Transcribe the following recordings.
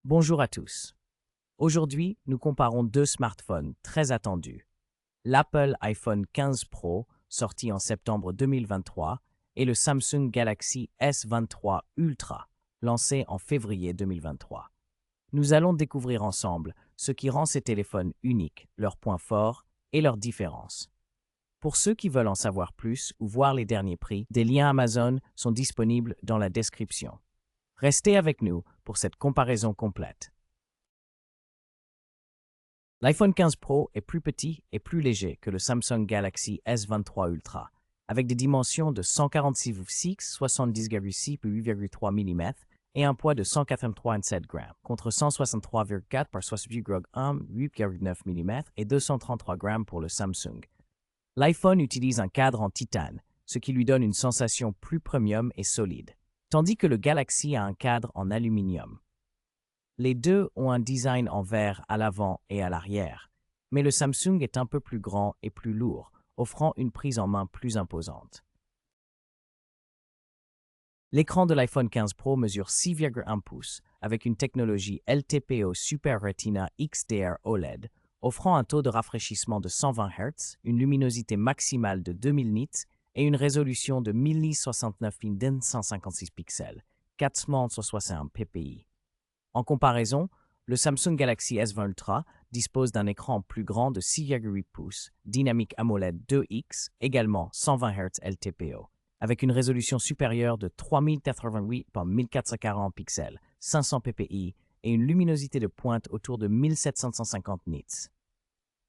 Bonjour à tous. Aujourd'hui, nous comparons deux smartphones très attendus. L'Apple iPhone 15 Pro, sorti en septembre 2023, et le Samsung Galaxy S23 Ultra, lancé en février 2023. Nous allons découvrir ensemble ce qui rend ces téléphones uniques, leurs points forts et leurs différences. Pour ceux qui veulent en savoir plus ou voir les derniers prix, des liens Amazon sont disponibles dans la description. Restez avec nous pour cette comparaison complète. L'iPhone 15 Pro est plus petit et plus léger que le Samsung Galaxy S23 Ultra, avec des dimensions de 146,6, 70,6 et 8,3 mm et un poids de 183,7 g, contre 163,4 par 68,1, 8,9 mm et 233 g pour le Samsung. L'iPhone utilise un cadre en titane, ce qui lui donne une sensation plus premium et solide, tandis que le Galaxy a un cadre en aluminium. Les deux ont un design en verre à l'avant et à l'arrière, mais le Samsung est un peu plus grand et plus lourd, offrant une prise en main plus imposante. L'écran de l'iPhone 15 Pro mesure 6,1 pouces avec une technologie LTPO Super Retina XDR OLED, offrant un taux de rafraîchissement de 120 Hz, une luminosité maximale de 2000 nits et une résolution de 1069x156 pixels, 461 ppi. En comparaison, le Samsung Galaxy S20 Ultra dispose d'un écran plus grand de 6,8 pouces, Dynamic AMOLED 2X, également 120 Hz LTPO, avec une résolution supérieure de 3088 par 1440 pixels, 500 ppi et une luminosité de pointe autour de 1750 nits.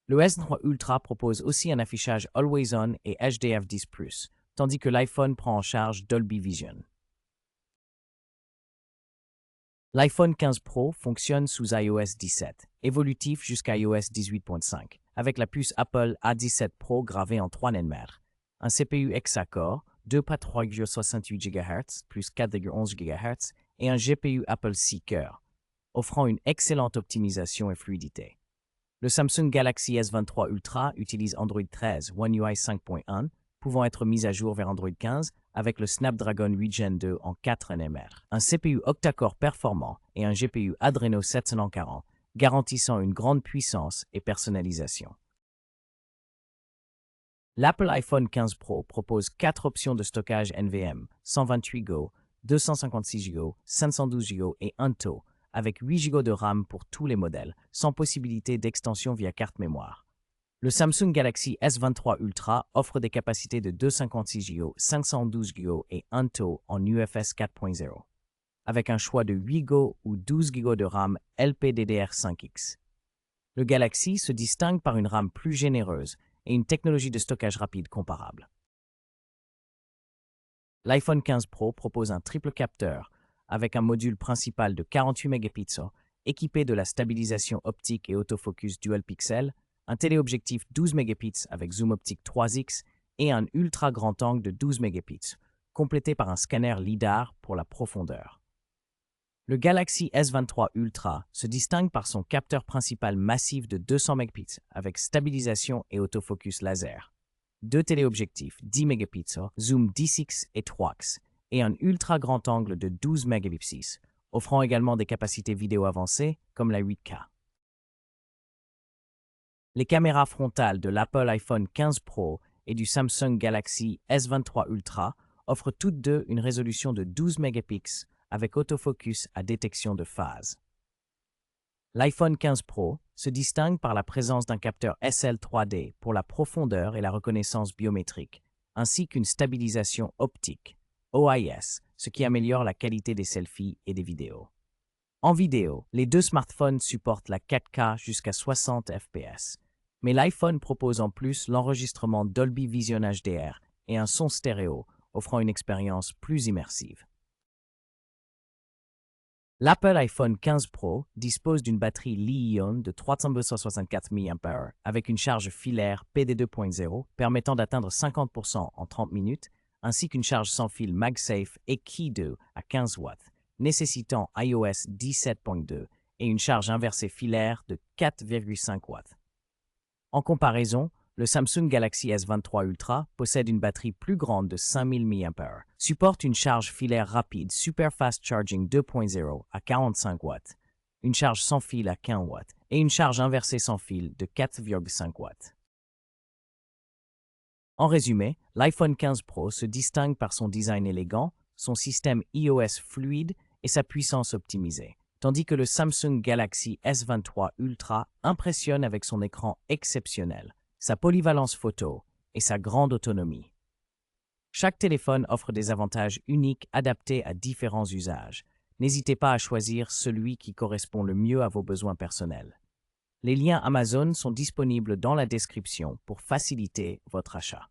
Le S3 Ultra propose aussi un affichage Always On et HDR10+, tandis que l'iPhone prend en charge Dolby Vision. L'iPhone 15 Pro fonctionne sous iOS 17, évolutif jusqu'à iOS 18.5, avec la puce Apple A17 Pro gravée en 3 nm, un CPU hexa-core, 2 pas 3,68 GHz plus 4,11 GHz et un GPU Apple Seeker, offrant une excellente optimisation et fluidité. Le Samsung Galaxy S23 Ultra utilise Android 13, One UI 5.1, pouvant être mis à jour vers Android 15 avec le Snapdragon 8 Gen 2 en 4 nm, un CPU octa-core performant et un GPU Adreno 740, garantissant une grande puissance et personnalisation. L'Apple iPhone 15 Pro propose 4 options de stockage NVMe, 128 Go, 256 Go, 512 Go et 1 TO, avec 8 Go de RAM pour tous les modèles, sans possibilité d'extension via carte mémoire. Le Samsung Galaxy S23 Ultra offre des capacités de 256 Go, 512 Go et 1 TO en UFS 4.0, avec un choix de 8 Go ou 12 Go de RAM LPDDR5X. Le Galaxy se distingue par une RAM plus généreuse et une technologie de stockage rapide comparable. L'iPhone 15 Pro propose un triple capteur avec un module principal de 48 mégapixels équipé de la stabilisation optique et autofocus dual pixel, un téléobjectif 12 mégapixels avec zoom optique 3x et un ultra grand angle de 12 mégapixels, complété par un scanner LiDAR pour la profondeur. Le Galaxy S23 Ultra se distingue par son capteur principal massif de 200 mégapixels avec stabilisation et autofocus laser, deux téléobjectifs 10 mégapixels, zoom 10x et 3x, et un ultra grand angle de 12 mégapixels, offrant également des capacités vidéo avancées comme la 8K. Les caméras frontales de l'Apple iPhone 15 Pro et du Samsung Galaxy S23 Ultra offrent toutes deux une résolution de 12 mégapixels avec autofocus à détection de phase. L'iPhone 15 Pro se distingue par la présence d'un capteur SL3D pour la profondeur et la reconnaissance biométrique, ainsi qu'une stabilisation optique, OIS, ce qui améliore la qualité des selfies et des vidéos. En vidéo, les deux smartphones supportent la 4K jusqu'à 60 fps, mais l'iPhone propose en plus l'enregistrement Dolby Vision HDR et un son stéréo, offrant une expérience plus immersive. L'Apple iPhone 15 Pro dispose d'une batterie Li-ion de 3264 mAh avec une charge filaire PD 2.0 permettant d'atteindre 50% en 30 minutes, ainsi qu'une charge sans fil MagSafe et Qi2 à 15 watts, nécessitant iOS 17.2 et une charge inversée filaire de 4,5 watts. En comparaison, le Samsung Galaxy S23 Ultra possède une batterie plus grande de 5000 mAh, supporte une charge filaire rapide Super Fast Charging 2.0 à 45 watts, une charge sans fil à 15 watts et une charge inversée sans fil de 4,5 watts. En résumé, l'iPhone 15 Pro se distingue par son design élégant, son système iOS fluide et sa puissance optimisée, tandis que le Samsung Galaxy S23 Ultra impressionne avec son écran exceptionnel, sa polyvalence photo et sa grande autonomie. Chaque téléphone offre des avantages uniques adaptés à différents usages. N'hésitez pas à choisir celui qui correspond le mieux à vos besoins personnels. Les liens Amazon sont disponibles dans la description pour faciliter votre achat.